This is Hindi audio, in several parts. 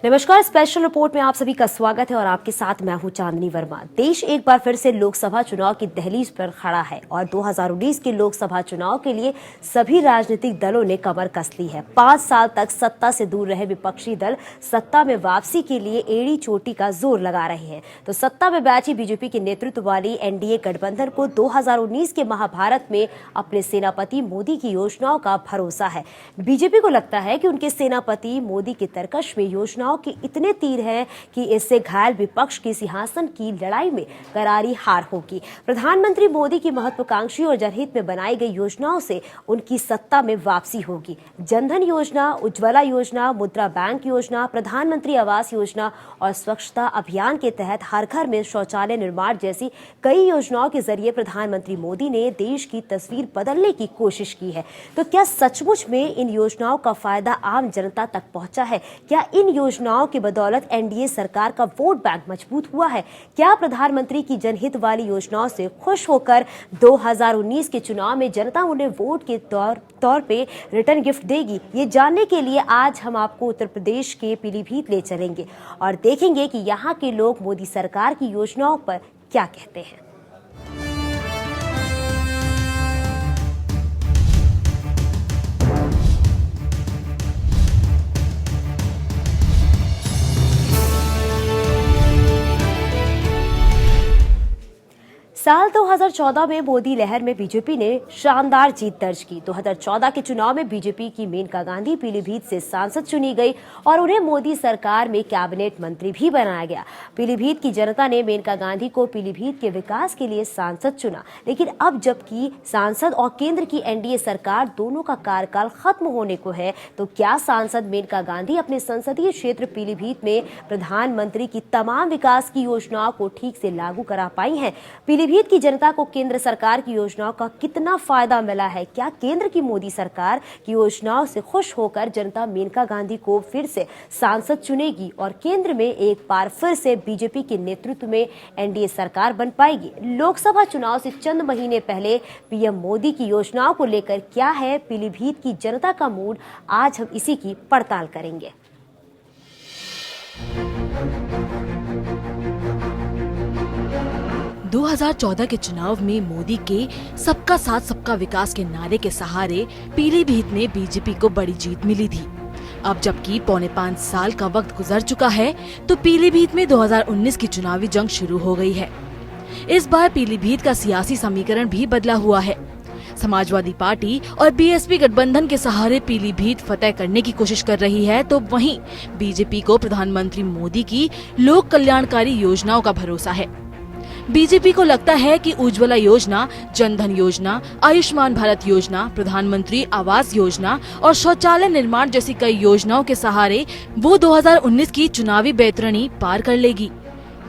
नमस्कार, स्पेशल रिपोर्ट में आप सभी का स्वागत है और आपके साथ मैं हूं चांदनी वर्मा। देश एक बार फिर से लोकसभा चुनाव की दहलीज पर खड़ा है और 2019 के लोकसभा चुनाव के लिए सभी राजनीतिक दलों ने कमर कस ली है। 5 साल तक सत्ता से दूर रहे विपक्षी दल सत्ता में वापसी के लिए एड़ी चोटी का जोर लगा रहे हैं। तो सत्ता में बैठी बीजेपी के नेतृत्व वाली एनडीए गठबंधन को 2019 के महाभारत में अपने सेनापति मोदी की योजनाओं का भरोसा है। बीजेपी को लगता है कि उनके सेनापति मोदी की तरकश में योजनाओं के इतने तीर हैं कि इससे घायल विपक्ष की सिंहासन की लड़ाई में करारी हार होगी। प्रधानमंत्री मोदी की महत्वाकांक्षी और जनहित में बनाई गई योजनाओं से उनकी सत्ता में वापसी होगी। जनधन योजना, उज्ज्वला योजना, मुद्रा बैंक योजना, प्रधानमंत्री आवास योजना और स्वच्छता अभियान के तहत हर घर में शौचालय निर्माण जैसी कई योजनाओं के जरिए प्रधानमंत्री मोदी ने देश की तस्वीर बदलने की कोशिश की है। तो क्या सचमुच में इन योजनाओं का फायदा आम जनता तक पहुंचा है? क्या इन योजनाओं की बदौलत एनडीए सरकार का वोट बैंक मजबूत हुआ है? क्या प्रधानमंत्री की जनहित वाली योजनाओं से खुश होकर 2019 के चुनाव में जनता उन्हें वोट के तौर पे रिटर्न गिफ्ट देगी? ये जानने के लिए आज हम आपको उत्तर प्रदेश के पीलीभीत ले चलेंगे और देखेंगे कि यहाँ के लोग मोदी सरकार की योजनाओं पर क्या कहते हैं। साल 2014 में मोदी लहर में बीजेपी ने शानदार जीत दर्ज की। 2014 के चुनाव में बीजेपी की मेनका गांधी पीलीभीत से सांसद चुनी गई और उन्हें मोदी सरकार में कैबिनेट मंत्री भी बनाया गया। पीलीभीत की जनता ने मेनका गांधी को पीलीभीत के विकास के लिए सांसद चुना। लेकिन अब जबकि सांसद और केंद्र की एनडीए सरकार दोनों का कार्यकाल खत्म होने को है, तो क्या सांसद मेनका गांधी अपने संसदीय क्षेत्र पीलीभीत में प्रधानमंत्री की तमाम विकास की योजनाओं को ठीक से लागू करा पाई हैं? पीलीभीत की जनता को केंद्र सरकार की योजनाओं का कितना फायदा मिला है? क्या केंद्र की मोदी सरकार की योजनाओं से खुश होकर जनता मेनका गांधी को फिर से सांसद चुनेगी और केंद्र में एक बार फिर से बीजेपी के नेतृत्व में एनडीए सरकार बन पाएगी? लोकसभा चुनाव से चंद महीने पहले पीएम मोदी की योजनाओं को लेकर क्या है पीलीभीत की जनता का मूड? आज हम इसी की पड़ताल करेंगे। 2014 के चुनाव में मोदी के सबका साथ सबका विकास के नारे के सहारे पीलीभीत में बीजेपी को बड़ी जीत मिली थी। अब जबकि 4.25 साल का वक्त गुजर चुका है, तो पीलीभीत में 2019 की चुनावी जंग शुरू हो गई है। इस बार पीलीभीत का सियासी समीकरण भी बदला हुआ है। समाजवादी पार्टी और बीएसपी गठबंधन के सहारे पीलीभीत फतेह करने की कोशिश कर रही है, तो वहीं बीजेपी को प्रधानमंत्री मोदी की लोक कल्याणकारी योजनाओं का भरोसा है। बीजेपी को लगता है कि उज्ज्वला योजना, जनधन योजना, आयुष्मान भारत योजना, प्रधानमंत्री आवास योजना और शौचालय निर्माण जैसी कई योजनाओं के सहारे वो 2019 की चुनावी बैतरणी पार कर लेगी।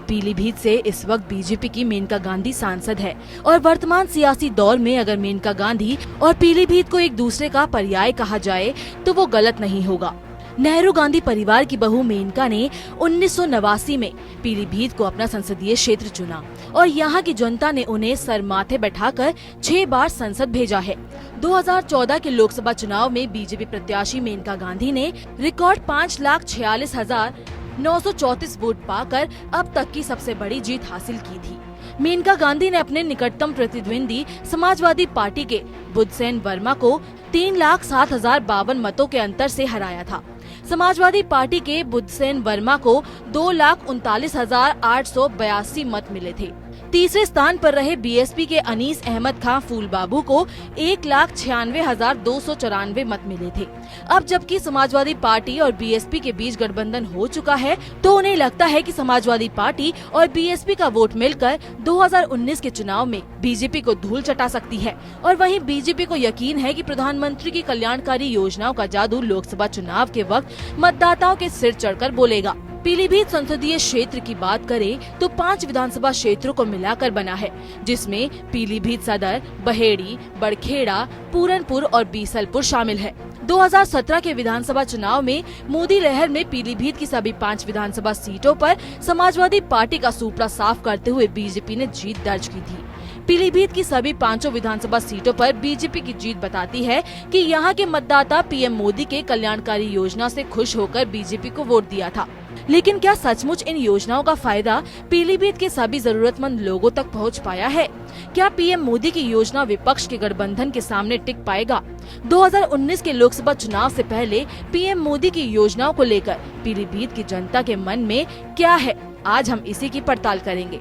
पीलीभीत से इस वक्त बीजेपी की मेनका गांधी सांसद है और वर्तमान सियासी दौर में अगर मेनका गांधी और पीलीभीत को एक दूसरे का पर्याय कहा जाए तो वो गलत नहीं होगा। नेहरू गांधी परिवार की बहू मेनका ने 1989 में पीलीभीत को अपना संसदीय क्षेत्र चुना और यहाँ की जनता ने उन्हें सर माथे बैठाकर 6 बार संसद भेजा है। 2014 के लोकसभा चुनाव में बीजेपी प्रत्याशी मेनका गांधी ने रिकॉर्ड 5,46,934 वोट पाकर अब तक की सबसे बड़ी जीत हासिल की थी। मेनका गांधी ने अपने निकटतम प्रतिद्वंदी समाजवादी पार्टी के बुद्धसेन वर्मा को 3,07,052 मतों के अंतर से हराया था। समाजवादी पार्टी के बुद्धसेन वर्मा को 2,39,882 मत मिले थे। तीसरे स्थान पर रहे बीएसपी के अनीस अहमद खां फूल बाबू को 1,96,294 मत मिले थे। अब जबकि समाजवादी पार्टी और बीएसपी के बीच गठबंधन हो चुका है, तो उन्हें लगता है कि समाजवादी पार्टी और बीएसपी का वोट मिलकर 2019 के चुनाव में बीजेपी को धूल चटा सकती है। और वहीं बीजेपी को यकीन है कि प्रधानमंत्री की कल्याणकारी योजनाओं का जादू लोकसभा चुनाव के वक्त मतदाताओं के सिर चढ़कर बोलेगा। पीलीभीत संसदीय क्षेत्र की बात करें तो 5 विधानसभा क्षेत्रों को मिलाकर बना है, जिसमें पीलीभीत सदर, बहेड़ी, बड़खेड़ा, पूरनपुर और बीसलपुर शामिल है। 2017 के विधानसभा चुनाव में मोदी लहर में पीलीभीत की सभी 5 विधानसभा सीटों पर समाजवादी पार्टी का सूपड़ा साफ करते हुए बीजेपी ने जीत दर्ज की थी। पीलीभीत की सभी 5 विधानसभा सीटों पर बीजेपी की जीत बताती है कि यहाँ के मतदाता पीएम मोदी के कल्याणकारी योजना से खुश होकर बीजेपी को वोट दिया था। लेकिन क्या सचमुच इन योजनाओं का फायदा पीलीभीत के सभी जरूरतमंद लोगों तक पहुंच पाया है? क्या पीएम मोदी की योजना विपक्ष के गठबंधन के सामने टिक पाएगा? 2019 के लोकसभा चुनाव से पहले पीएम मोदी की योजनाओं को लेकर पीलीभीत की जनता के मन में क्या है, आज हम इसी की पड़ताल करेंगे।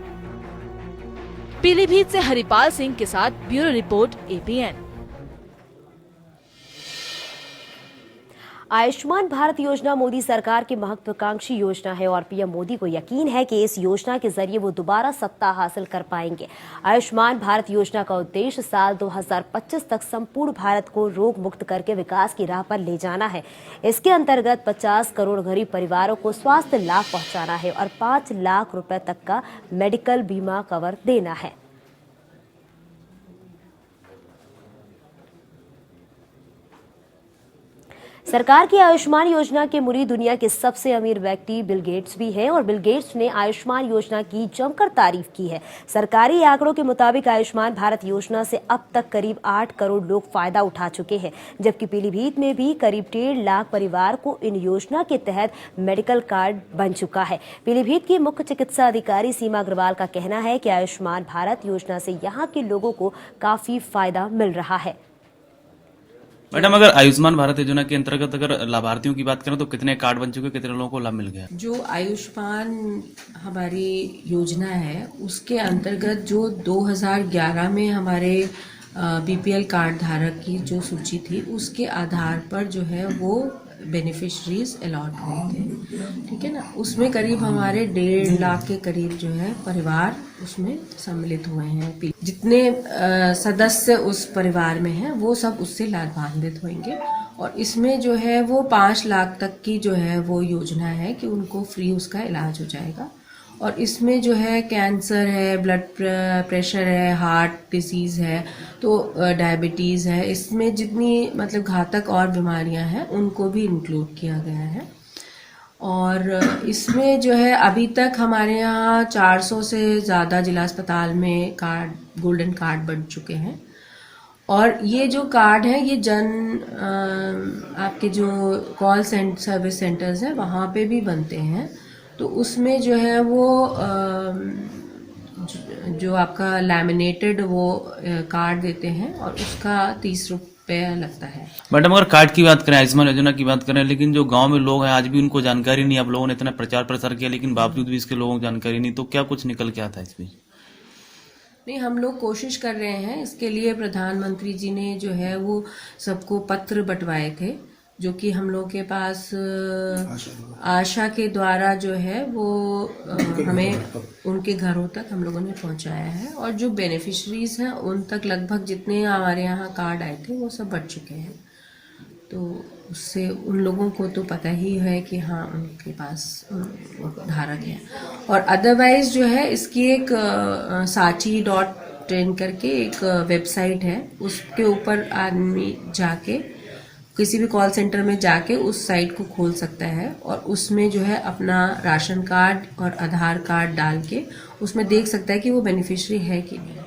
पीलीभीत से हरिपाल सिंह के साथ bureau report APN। Ayushman Bharat योजना मोदी सरकार की महत्वाकांक्षी योजना है और पीएम मोदी को यकीन है कि इस योजना के जरिए वो दोबारा सत्ता हासिल कर पाएंगे। आयुष्मान भारत योजना का उद्देश्य साल 2025 तक संपूर्ण भारत को रोग मुक्त करके विकास की राह पर ले जाना है। इसके अंतर्गत 50 करोड़ गरीब परिवारों को स्वास्थ्य लाभ पहुंचाना है और 5 लाख रुपए तक का मेडिकल बीमा कवर देना है। सरकार की आयुष्मान योजना के मुरीद दुनिया के सबसे अमीर व्यक्ति बिल गेट्स भी हैं और बिल गेट्स ने आयुष्मान योजना की जमकर तारीफ की है। सरकारी आंकड़ों के मुताबिक आयुष्मान भारत योजना से अब तक करीब 8 करोड़ लोग फायदा उठा चुके हैं, जबकि पीलीभीत में भी करीब 1.5 लाख परिवार को इन योजना के तहत मेडिकल कार्ड बन चुका है। पीलीभीत की मुख्य चिकित्सा अधिकारी सीमा अग्रवाल का कहना है कि आयुष्मान भारत योजना से यहाँ के लोगों को काफी फायदा मिल रहा है। मैडम, अगर आयुष्मान भारत योजना के अंतर्गत अगर लाभार्थियों की बात करें तो कितने कार्ड बन चुके, कितने लोगों को लाभ मिल गया? जो आयुष्मान हमारी योजना है उसके अंतर्गत जो 2011 में हमारे BPL कार्ड धारक की जो सूची थी उसके आधार पर जो है वो बेनिफिशरीज अलॉट हुए थे, ठीक है ना। उसमें करीब हमारे 1.5 लाख के करीब जो है परिवार उसमें सम्मिलित हुए हैं। जितने सदस्य उस परिवार में हैं वो सब उससे लाभान्वित होंगे और इसमें जो है वो 5 लाख तक की जो है वो योजना है कि उनको फ्री उसका इलाज हो जाएगा। और इसमें जो है कैंसर है, ब्लड प्रेशर है, हार्ट डिजीज़ है, तो डायबिटीज़ है, इसमें जितनी मतलब घातक और बीमारियां हैं उनको भी इंक्लूड किया गया है। और इसमें जो है अभी तक हमारे यहाँ 400 से ज़्यादा जिला अस्पताल में कार्ड गोल्डन कार्ड बन चुके हैं। और ये जो कार्ड है ये आपके जो कॉल सर्विस सेंटर्स हैं वहाँ पे भी बनते हैं, तो उसमें जो है वो जो आपका लैमिनेटेड वो कार्ड देते हैं और उसका 30 रुपये लगता है। मैडम, अगर कार्ड की बात करें, आयुष्मान योजना की बात करें, लेकिन जो गांव में लोग हैं आज भी उनको जानकारी नहीं। आप लोगों ने इतना प्रचार प्रसार किया लेकिन बावजूद भी इसके लोगों को जानकारी नहीं, तो क्या कुछ निकल के आता है इसमें? नहीं, हम लोग कोशिश कर रहे हैं। इसके लिए प्रधानमंत्री जी ने जो है वो सबको पत्र बंटवाए थे, जो कि हम लोग के पास आशा के द्वारा जो है वो हमें उनके घरों तक हम लोगों ने पहुंचाया है। और जो बेनिफिशरीज हैं उन तक लगभग जितने हमारे यहाँ कार्ड आए थे वो सब बढ़ चुके हैं। तो उससे उन लोगों को तो पता ही है कि हाँ उनके पास धारक है। और अदरवाइज जो है इसकी एक sachi.in करके एक वेबसाइट है, उसके ऊपर आदमी जाके किसी भी कॉल सेंटर में जाके उस साइट को खोल सकता है और उसमें जो है अपना राशन कार्ड और आधार कार्ड डाल के उसमें देख सकता है कि वो बेनिफिशियरी है कि नहीं।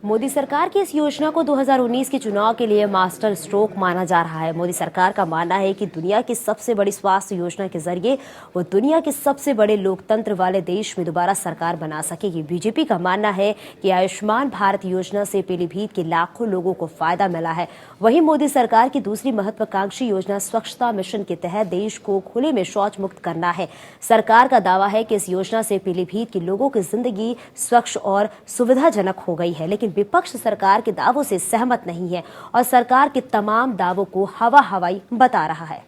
मोदी सरकार की इस योजना को 2019 के चुनाव के लिए मास्टर स्ट्रोक माना जा रहा है। मोदी सरकार का मानना है कि दुनिया की सबसे बड़ी स्वास्थ्य योजना के जरिए वो दुनिया के सबसे बड़े लोकतंत्र वाले देश में दोबारा सरकार बना सकेगी। बीजेपी का मानना है कि आयुष्मान भारत योजना से पीलीभीत के लाखों लोगों को फायदा मिला है। वहीं मोदी सरकार की दूसरी महत्वाकांक्षी योजना स्वच्छता मिशन के तहत देश को खुले में शौच मुक्त करना है। सरकार का दावा है कि इस योजना से पीलीभीत के लोगों की जिंदगी स्वच्छ और सुविधाजनक हो गई है, लेकिन विपक्ष सरकार के दावों से सहमत नहीं है और सरकार के तमाम दावों को हवा हवाई बता रहा है।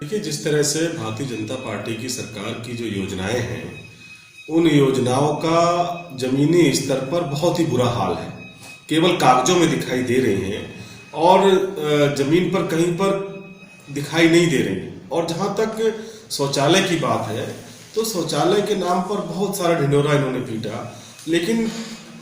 देखिए, जिस तरह से भारतीय जनता पार्टी की सरकार की जो योजनाएं हैं उन योजनाओं का जमीनी स्तर पर बहुत ही बुरा हाल है। केवल कागजों में दिखाई दे रही हैं और जमीन पर कहीं पर दिखाई नहीं दे रही। और जहां तक शौचालय की बात है तो शौचालय के नाम पर बहुत सारा ढिंढोरा इन्होंने पीटा, लेकिन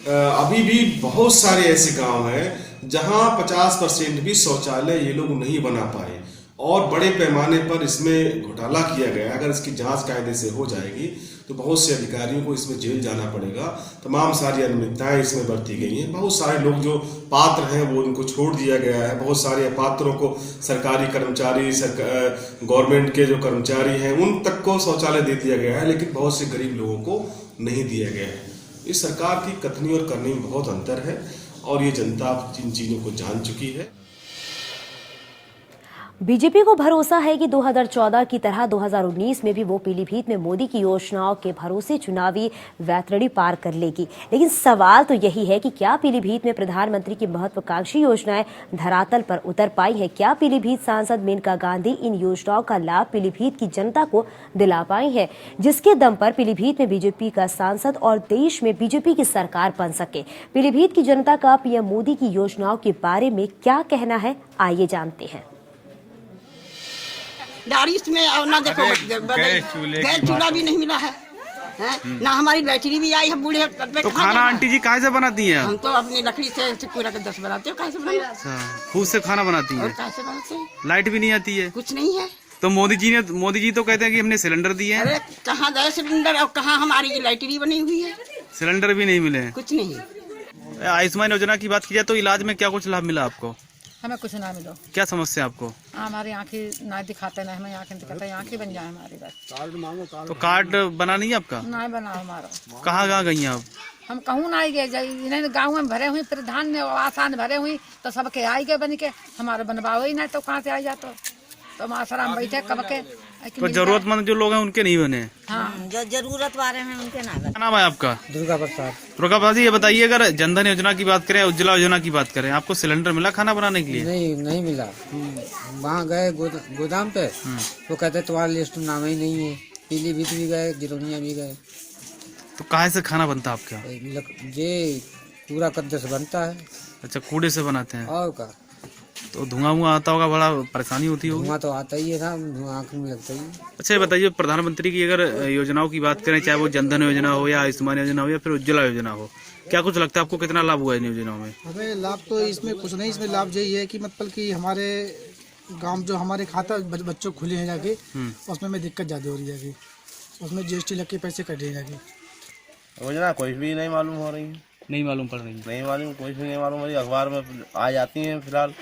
अभी भी बहुत सारे ऐसे गांव हैं जहां 50% भी शौचालय ये लोग नहीं बना पाए। और बड़े पैमाने पर इसमें घोटाला किया गया। अगर इसकी जांच कायदे से हो जाएगी तो बहुत से अधिकारियों को इसमें जेल जाना पड़ेगा। तमाम सारी अनियमितताएं इसमें बरती गई हैं। बहुत सारे लोग जो पात्र हैं वो उनको छोड़ दिया गया है। बहुत सारे अपात्रों को सरकारी कर्मचारी, गवर्नमेंट के जो कर्मचारी हैं उन तक को शौचालय दे दिया गया है, लेकिन बहुत से गरीब लोगों को नहीं दिया गया है। इस सरकार की कथनी और करनी में बहुत अंतर है और ये जनता जिन चीज़ों को जान चुकी है। बीजेपी को भरोसा है कि 2014 की तरह 2019 में भी वो पीलीभीत में मोदी की योजनाओं के भरोसे चुनावी वैतरणी पार कर लेगी। लेकिन सवाल तो यही है कि क्या पीलीभीत में प्रधानमंत्री की महत्वाकांक्षी योजनाएं धरातल पर उतर पाई हैं? क्या पीलीभीत सांसद मेनका गांधी इन योजनाओं का लाभ पीलीभीत की जनता को दिला पाई है, जिसके दम पर पीलीभीत में बीजेपी का सांसद और देश में बीजेपी की सरकार बन सके? पीलीभीत की जनता का पीएम मोदी की योजनाओं के बारे में क्या कहना है, आइए जानते हैं। बारिश में और ना देखो गैस चूल्हा भी नहीं मिला है, ना हमारी लैटरी भी आई है बूढ़े पे। तो खाना आंटी जी कहाँ से बनाती हैं? हम तो अपनी लकड़ी से पूरा के 10 बनाते हो। कैसे बनाते? खुद से खाना बनाती हैं? कैसे बनाते हैं? लाइट भी नहीं आती है? कुछ नहीं है। तो मोदी जी तो कहते हैं कि हमने सिलेंडर दिए हैं। अरे कहाँ गए सिलेंडर और कहाँ हमारी लैटरी बनी हुई है? सिलेंडर भी नहीं मिले हैं। कुछ नहीं। आयुष्मान योजना की बात की जाए तो इलाज में क्या कुछ लाभ मिला आपको? हमें कुछ ना मिलो। क्या समस्या आपको? हमारी आँखें ना दिखाते, ना हमें आँखें दिखाते, आँखें बन जाए हमारी बस। तो कार्ड बना नहीं आपका? ना बना हमारा। कहाँ गई हैं आप? हम कहूँ ना गए, गाँव में भरे हुई, प्रधान ने आसान भरे हुई तो सबके आई गए बन के, हमारे बनवाओ ही ना तो कहाँ से आ जाते? तो हम आसाराम बैठे कब के। तो जरूरतमंद जो लोग हैं उनके नहीं बने? हाँ, जो जरूरत वाले हैं उनके ना। क्या नाम है आपका? दुर्गा प्रसाद। दुर्गा प्रसाद जी, ये बताइए, अगर जनधन योजना की बात करें, उज्ज्वला योजना की बात करें, आपको सिलेंडर मिला खाना बनाने के लिए? नहीं मिला। वहाँ गए गोदाम पे तो कहते तुम्हारा लिस्ट में नाम ही नहीं है। पीलीभीत भी गए, जिरोनिया भी गए। तो कहाँ से खाना बनता है आपका? ये पूरा कद्दे से बनता है। अच्छा, कूड़े से बनाते हैं? और का तो धुआं आता होगा, बड़ा परेशानी होती होगी? धुआं तो आता ही है ना, धुआं आँख में लगता ही है। अच्छा, ये बताइए, प्रधानमंत्री की अगर योजनाओं की बात करें, चाहे वो जनधन योजना हो या आयुष्मान योजना हो या फिर उज्ज्वला योजना हो, क्या कुछ लगता है आपको कितना लाभ हुआ इन योजनाओं में? हमें लाभ तो इसमें कुछ नहीं, इसमें लाभ यही है कि मतलब कि हमारे गांव जो हमारे खाता बच्चों खुले हैं जाके, उसमें में दिक्कत ज़्यादा हो रही है। उसमें GST लग के पैसे कट रहे हैं। योजना कुछ भी नहीं मालूम हो रही है। नहीं मालूम पड़ रही? नहीं मालूम, कुछ भी नहीं मालूम। अखबार में आ जाती हैं फिलहाल,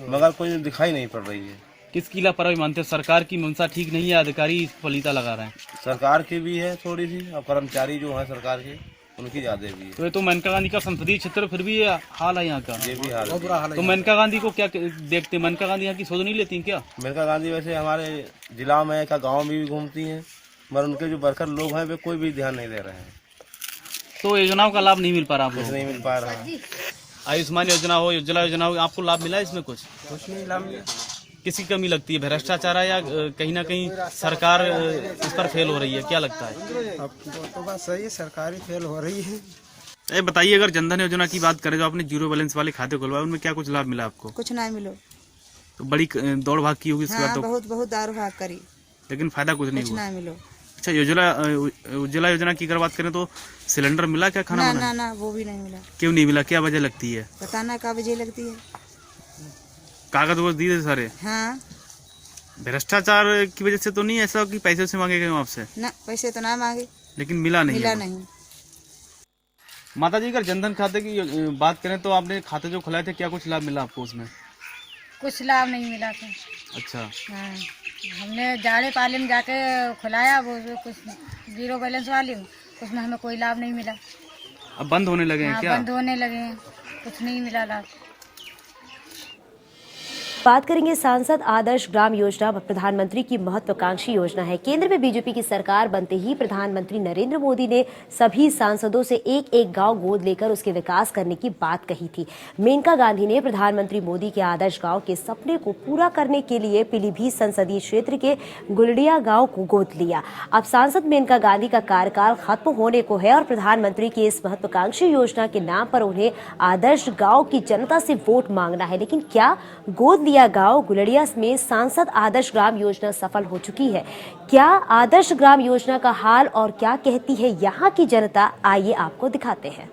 मगर कोई दिखाई नहीं पड़ रही है। किसकी लापरवाही मानते हैं? सरकार की मंशा ठीक नहीं है, अधिकारी फलीता लगा रहे हैं? सरकार की भी है थोड़ी सी, और कर्मचारी जो है सरकार के उनकी ज्यादा भी है। तो ये तो मेनका गांधी का संसदीय क्षेत्र, फिर भी ये हाल है यहाँ का। ये भी हाल है। तो मेनका गांधी को क्या देखते हैं? मेनका गांधी यहाँ की सोच नहीं लेती क्या? मेनका गांधी वैसे हमारे जिला में का गाँव में भी घूमती है, मगर उनके जो वर्कर लोग हैं वे कोई भी ध्यान नहीं दे रहे हैं। तो योजनाओं का लाभ नहीं मिल पा रहा आप लोगों को? नहीं मिल पा रहा। आयुष्मान योजना हो, उज्ज्वला योजना हो, आपको लाभ मिला है इसमें? कुछ नहीं लाभ मिला। किसकी कमी लगती है? भ्रष्टाचार है या कहीं ना कहीं सरकार इस पर फेल हो रही है? क्या लगता है? अब तो बात सही है, सरकारी फेल हो रही है। ये बताइए, अगर जनधन योजना की बात करें, जो आपने जीरो बैलेंस वाले खाते खुलवाए, उनमें क्या कुछ लाभ मिला आपको? कुछ नहीं मिलो। तो बड़ी दौड़ भाग की होगी इसके बाद? तो बहुत दारू भाग करी, लेकिन फायदा कुछ नहीं हुआ? नहीं मिलो। अच्छा, उज्ज्वला योजना की अगर बात करें तो सिलेंडर मिला क्या खाना बनाने? ना वो भी नहीं मिला। क्यों नहीं मिला? क्या वजह लगती है? पता ना क्या वजह लगती है। कागज वो दिए थे सारे? हाँ। भ्रष्टाचार की वजह से तो नहीं ऐसा कि पैसे से मांगे गए आपसे? ना, पैसे तो ना मांगे, लेकिन मिला नहीं। माता जी, अगर जनधन खाते की बात करें तो आपने खाते जो खुलाए थे, क्या कुछ लाभ मिला आपको उसमें? कुछ लाभ नहीं मिला था। अच्छा। हाँ, हमने जाड़े पाले में जाके खुलाया, वो कुछ जीरो बैलेंस वाली, उसमें हमें कोई लाभ नहीं मिला। अब बंद होने लगे हैं क्या? बंद होने लगे हैं, कुछ नहीं मिला लाभ। बात करेंगे सांसद आदर्श ग्राम योजना। प्रधानमंत्री की महत्वाकांक्षी योजना है। केंद्र में बीजेपी की सरकार बनते ही प्रधानमंत्री नरेंद्र मोदी ने सभी सांसदों से एक एक गांव गोद लेकर उसके विकास करने की बात कही थी। मेनका गांधी ने प्रधानमंत्री मोदी के आदर्श गांव के सपने को पूरा करने के लिए पीलीभीत संसदीय क्षेत्र के गुलडिया गांव को गोद लिया। अब सांसद मेनका गांधी का कार्यकाल खत्म होने को है और प्रधानमंत्री की इस महत्वाकांक्षी योजना के नाम पर उन्हें आदर्श गांव की जनता से वोट मांगना है। लेकिन क्या गोद गांव गुलडिया में सांसद आदर्श ग्राम योजना सफल हो चुकी है? क्या आदर्श ग्राम योजना का हाल और क्या कहती है यहाँ की जनता, आइए आपको दिखाते हैं।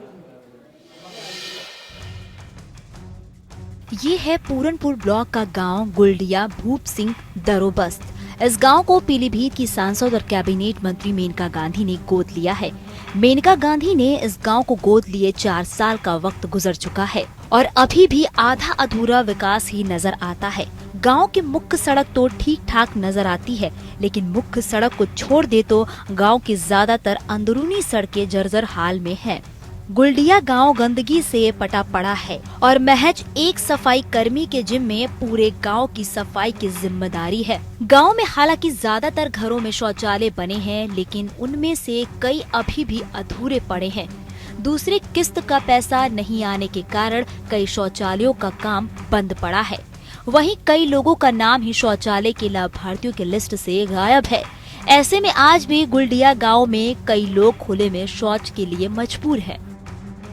ये है पूरनपुर ब्लॉक का गांव गुलडिया भूप सिंह दरोबस्त। इस गांव को पीलीभीत की सांसद और कैबिनेट मंत्री मेनका गांधी ने गोद लिया है। मेनका गांधी ने इस गांव को गोद लिए 4 साल का वक्त गुजर चुका है और अभी भी आधा अधूरा विकास ही नजर आता है। गांव की मुख्य सड़क तो ठीक ठाक नजर आती है, लेकिन मुख्य सड़क को छोड़ दे तो गांव की ज्यादातर अंदरूनी सड़कें जर्जर हाल में हैं। गुलडिया गांव गंदगी से पटा पड़ा है और महज एक सफाई कर्मी के जिम्मे पूरे गांव की सफाई की जिम्मेदारी है। गांव में हालांकि ज्यादातर घरों में शौचालय बने हैं, लेकिन उनमें से कई अभी भी अधूरे पड़े हैं। दूसरी किस्त का पैसा नहीं आने के कारण कई शौचालयों का काम बंद पड़ा है। वहीं कई लोगों का नाम ही शौचालय के लाभार्थियों की लिस्ट से गायब है। ऐसे में आज भी गुलडिया गांव में कई लोग खुले में शौच के लिए मजबूर हैं।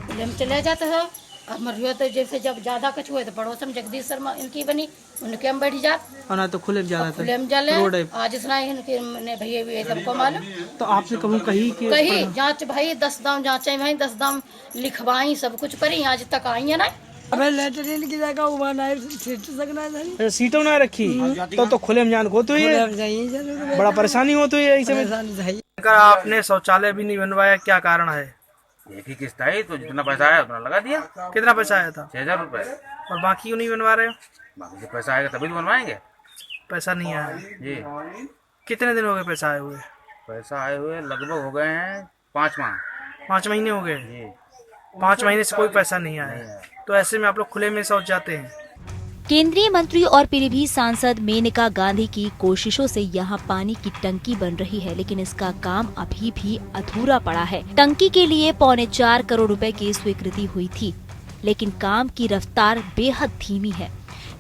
खुले में चले जाते हैं। अब मरियो तो जैसे जब ज्यादा कुछ हुए तो पड़ोस में जगदीश शर्मा इनकी बनी, उनके हम बैठ जात और ना तो खुले में ज्यादा खुले में जले। आज इतना इनके भैया भी सबको मालूम। तो आपसे कहूँ कहीं जांच भाई 10 दाम जांचे भाई 10 दाम लिखवाई सब कुछ करी, आज तक आई है ना। अबे लेटरिन की जगह हुआ ना सीटों ना रखी तो खुले में जान को तो ये बड़ा परेशानी हो तो ये आपने शौचालय भी नहीं बनवाया, क्या कारण है? एक ही किस्त आई तो जितना पैसा आया उतना लगा दिया। कितना पैसा आया था? 6,000 रुपए। और बाकी क्यों नहीं बनवा रहे हो? बाकी से पैसा आएगा तभी तो बनवाएंगे। पैसा नहीं आया जी। कितने दिन हो गए पैसा आए हुए? पैसा आए हुए लगभग हो गए हैं 5 माह। 5 महीने हो गए जी। 5 महीने से कोई पैसा नहीं आया, तो ऐसे में आप लोग खुले में शौच जाते हैं। केंद्रीय मंत्री और पीलीभीत सांसद मेनका गांधी की कोशिशों से यहाँ पानी की टंकी बन रही है, लेकिन इसका काम अभी भी अधूरा पड़ा है। टंकी के लिए 4.25 करोड़ रुपए की स्वीकृति हुई थी, लेकिन काम की रफ्तार बेहद धीमी है।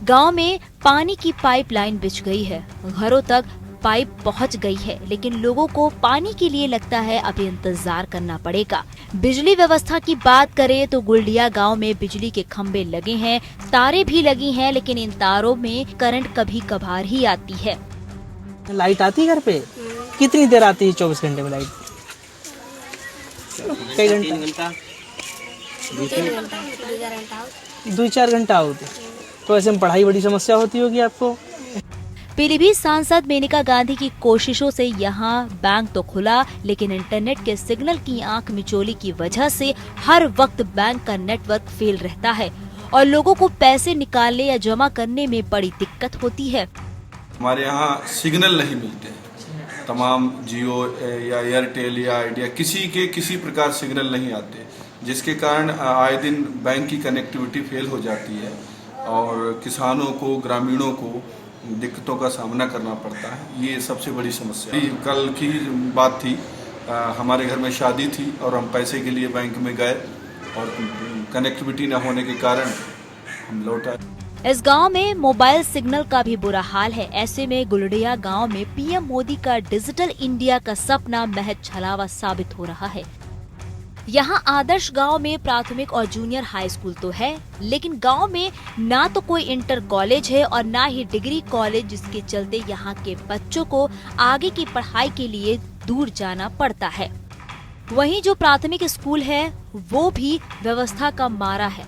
गांव में पानी की पाइपलाइन बिछ गई है, घरों तक पाइप पहुंच गई है, लेकिन लोगों को पानी के लिए लगता है अभी इंतजार करना पड़ेगा। बिजली व्यवस्था की बात करें तो गुलडिया गांव में बिजली के खंभे लगे हैं, तारे भी लगी हैं, लेकिन इन तारों में करंट कभी कभार ही आती है। लाइट आती है घर पे? कितनी देर आती है 24 घंटे में लाइट? कई घंटा? 2-4 घंटा होते। तो ऐसे में पढ़ाई बड़ी समस्या होती होगी आपको। पीलीभीत सांसद मेनका गांधी की कोशिशों से यहाँ बैंक तो खुला, लेकिन इंटरनेट के सिग्नल की आंख मिचोली की वजह से हर वक्त बैंक का नेटवर्क फेल रहता है और लोगों को पैसे निकालने या जमा करने में बड़ी दिक्कत होती है। हमारे यहाँ सिग्नल नहीं मिलते, तमाम जियो या एयरटेल या आइडिया किसी प्रकार सिग्नल नहीं आते, जिसके कारण आए दिन बैंक की कनेक्टिविटी फेल हो जाती है और किसानों को, ग्रामीणों को दिक्कतों का सामना करना पड़ता है। ये सबसे बड़ी समस्या। कल की बात थी, हमारे घर में शादी थी और हम पैसे के लिए बैंक में गए और कनेक्टिविटी न होने के कारण हम लौट आए। इस गांव में मोबाइल सिग्नल का भी बुरा हाल है। ऐसे में गुलडिया गांव में पीएम मोदी का डिजिटल इंडिया का सपना महज छलावा साबित हो रहा है। यहाँ आदर्श गांव में प्राथमिक और जूनियर हाई स्कूल तो है, लेकिन गांव में ना तो कोई इंटर कॉलेज है और ना ही डिग्री कॉलेज, जिसके चलते यहाँ के बच्चों को आगे की पढ़ाई के लिए दूर जाना पड़ता है। वहीं जो प्राथमिक स्कूल है वो भी व्यवस्था का मारा है।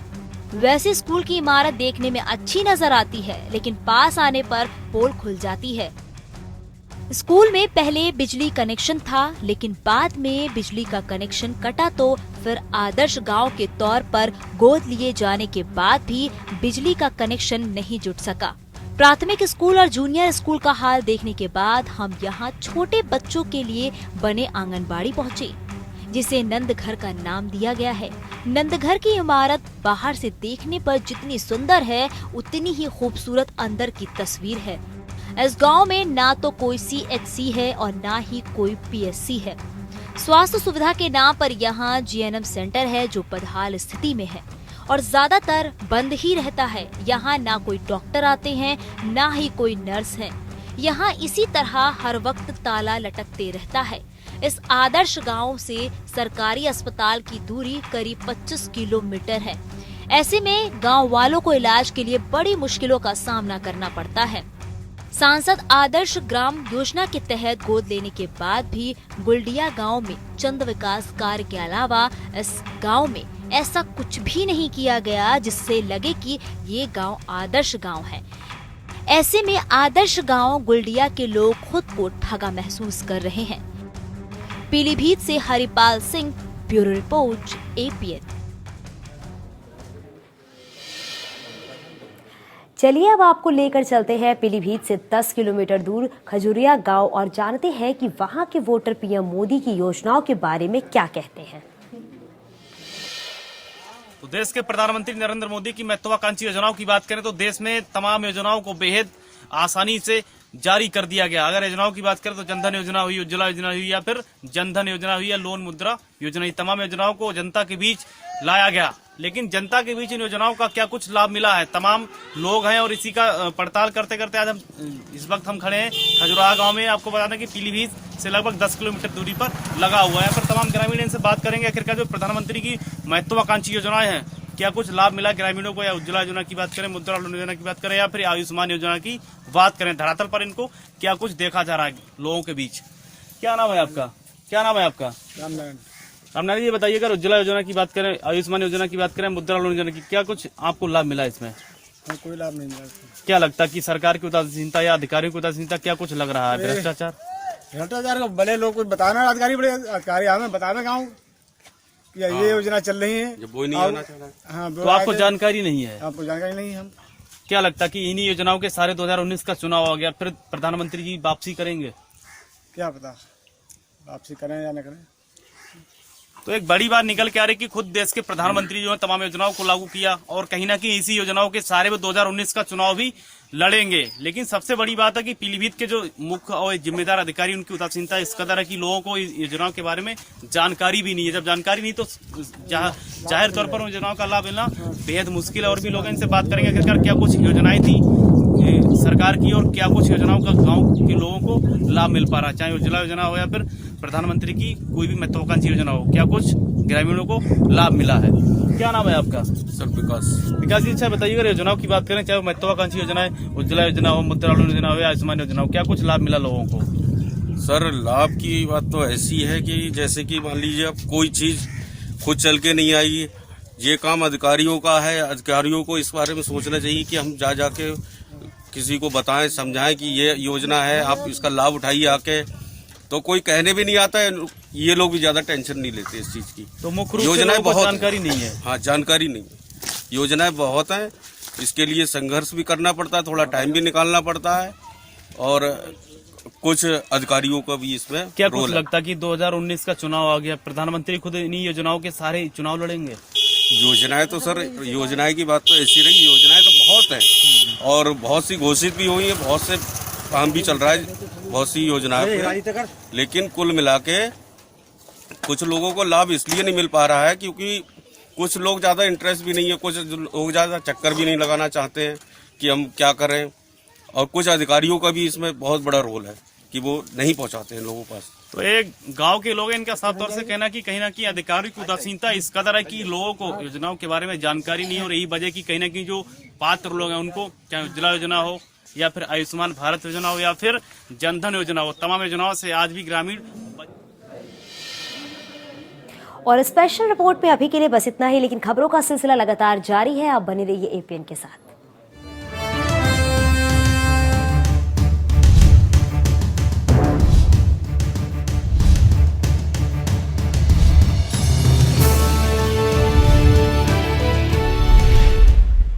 वैसे स्कूल की इमारत देखने में अच्छी नजर आती है, लेकिन पास आने पर पोल खुल जाती है। स्कूल में पहले बिजली कनेक्शन था, लेकिन बाद में बिजली का कनेक्शन कटा तो फिर आदर्श गांव के तौर पर गोद लिए जाने के बाद भी बिजली का कनेक्शन नहीं जुट सका। प्राथमिक स्कूल और जूनियर स्कूल का हाल देखने के बाद हम यहाँ छोटे बच्चों के लिए बने आंगनबाड़ी पहुँचे, जिसे नंद घर का नाम दिया गया है। नंद घर की इमारत बाहर से देखने पर जितनी सुंदर है, उतनी ही खूबसूरत अंदर की तस्वीर है। इस गांव में ना तो कोई CHC है और ना ही कोई PSC है। स्वास्थ्य सुविधा के नाम पर यहाँ GNM सेंटर है जो बदहाल स्थिति में है और ज्यादातर बंद ही रहता है। यहाँ ना कोई डॉक्टर आते हैं, ना ही कोई नर्स है। यहाँ इसी तरह हर वक्त ताला लटकते रहता है। इस आदर्श गांव से सरकारी अस्पताल की दूरी करीब 25 किलोमीटर है। ऐसे में गांव वालों को इलाज के लिए बड़ी मुश्किलों का सामना करना पड़ता है। सांसद आदर्श ग्राम योजना के तहत गोद लेने के बाद भी गुलडिया गांव में चंद विकास कार्य के अलावा इस गांव में ऐसा कुछ भी नहीं किया गया जिससे लगे कि ये गांव आदर्श गांव है। ऐसे में आदर्श गांव गुलडिया के लोग खुद को ठगा महसूस कर रहे हैं। पीलीभीत से Haripal Singh, bureau report, APN। चलिए अब आपको लेकर चलते हैं पीलीभीत से 10 किलोमीटर दूर खजुरिया गांव और जानते हैं कि वहां के वोटर पीएम मोदी की योजनाओं के बारे में क्या कहते हैं। तो देश के प्रधानमंत्री नरेंद्र मोदी की महत्वाकांक्षी योजनाओं की बात करें तो देश में तमाम योजनाओं को बेहद आसानी से जारी कर दिया गया। अगर योजनाओं की बात करें तो जनधन योजना हुई, उज्ज्वला योजना हुई या फिर जनधन योजना हुई या लोन मुद्रा योजना, ये तमाम योजनाओं को जनता के बीच लाया गया। लेकिन जनता के बीच इन योजनाओं का क्या कुछ लाभ मिला है, तमाम लोग हैं और इसी का पड़ताल करते करते आज इस वक्त हम खड़े हैं खजुराहा गांव में। आपको बता दें कि पीलीभीत से लगभग 10 किलोमीटर दूरी पर लगा हुआ है। यहाँ पर तमाम ग्रामीण इनसे बात करेंगे आखिरकार जो प्रधानमंत्री की महत्वाकांक्षी योजनाएं हैं क्या कुछ लाभ मिला ग्रामीणों को, या उज्ज्वला योजना की बात करें, मुद्रा लोन योजना की बात करें या फिर आयुष्मान योजना की बात करें, धरातल पर इनको क्या कुछ देखा जा रहा है लोगों के बीच। क्या नाम है आपका? क्या नाम है आपका? रामनारायण जी, बताइए अगर उज्ज्वला योजना की बात करें, आयुष्मान योजना की बात करें, मुद्रा लोन योजना की, क्या कुछ आपको लाभ मिला इसमें? कोई लाभ नहीं मिला। क्या लगता है कि सरकार की उदासीनता या अधिकारियों की उदासीनता क्या कुछ लग रहा है? भ्रष्टाचार को बड़े लोग कुछ बताना, अधिकारी बड़े अधिकारी हमें बतावे गाँव कि ये योजना चल रही है, वो नहीं होना चाह रहा। हाँ, तो आपको जानकारी नहीं है? आपको जानकारी नहीं है। हम क्या लगता है कि इन्हीं योजनाओं के सारे 2019 का चुनाव हो गया, फिर प्रधानमंत्री जी वापसी करेंगे? क्या पता वापसी करें या न करें। तो एक बड़ी बात निकल के आ रही कि खुद देश के प्रधानमंत्री जो है तमाम योजनाओं को लागू किया और कहीं ना कहीं इसी योजनाओं के सारे में 2019 का चुनाव भी लड़ेंगे। लेकिन सबसे बड़ी बात है कि पीलीभीत के जो मुख्य और जिम्मेदार अधिकारी उनकी उदासीनता इस कदर है कि लोगों को इस योजनाओं के बारे में जानकारी भी नहीं है। जब जानकारी नहीं तो जाहिर तौर पर उन योजनाओं का लाभ मिलना बेहद मुश्किल है। और भी लोग इनसे बात करेंगे आखिरकार क्या कुछ योजनाएं थी सरकार की और क्या कुछ योजनाओं का गांव के लोगों को लाभ मिल पा रहा है, चाहे उज्ज्वला योजना हो या फिर प्रधानमंत्री की कोई भी महत्वाकांक्षी योजना हो, क्या कुछ ग्रामीणों को लाभ मिला है। क्या नाम है आपका? सर विकास जी, अच्छा बताइए अगर योजनाओं की बात करें, चाहे महत्वाकांक्षी योजनाएं, उज्ज्वला योजना हो, मुद्रा लोन योजना हो या आयुष्मान योजना हो, क्या कुछ लाभ मिला लोगों को? सर लाभ की बात तो ऐसी है कि जैसे कि मान लीजिए अब कोई चीज खुद चल के नहीं आई, ये काम अधिकारियों का है। अधिकारियों को इस बारे में सोचना चाहिए कि हम जा जाके किसी को बताएं, समझाएं कि ये योजना है, आप इसका लाभ उठाइए आके। तो कोई कहने भी नहीं आता है, ये लोग भी ज्यादा टेंशन नहीं लेते इस चीज की। तो मुख्य रूप से योजनाएं बहुत जानकारी नहीं है। हाँ, जानकारी नहीं है। योजनाएं बहुत हैं, इसके लिए संघर्ष भी करना पड़ता है, थोड़ा टाइम भी निकालना पड़ता है और कुछ अधिकारियों का भी इसमें क्या कुछ लगता है कि 2019 का चुनाव आ गया, प्रधानमंत्री खुद इन्हीं योजनाओं के सारे चुनाव लड़ेंगे? योजनाएं तो सर, योजनाएं की बात तो ऐसी रही, योजनाएं तो बहुत हैं और बहुत सी घोषित भी हुई है, बहुत से काम भी चल रहा है, बहुत सी योजनाएं, लेकिन कुल मिला के कुछ लोगों को लाभ इसलिए नहीं मिल पा रहा है क्योंकि कुछ लोग ज्यादा इंटरेस्ट भी नहीं है, कुछ लोग ज्यादा चक्कर भी नहीं लगाना चाहते हैं कि हम क्या करें, और कुछ अधिकारियों का भी इसमें बहुत बड़ा रोल है कि वो नहीं पहुंचाते हैं लोगों के पास। तो एक गांव के लोग इनका साफ तौर से कहना कि कहीं ना कहीं अधिकारियों की उदासीनता इस कदर है कि लोगों को योजनाओं के बारे में जानकारी नहीं हो रही वजह की कहीं ना कहीं जो पात्र लोग हैं उनको चाहे उज्ज्वला योजना हो या फिर आयुष्मान भारत योजना हो या फिर जनधन योजना हो, तमाम योजनाओं से आज भी ग्रामीण। और स्पेशल रिपोर्ट में अभी के लिए बस इतना ही, लेकिन खबरों का सिलसिला लगातार जारी है। आप बने रहिए APN के साथ।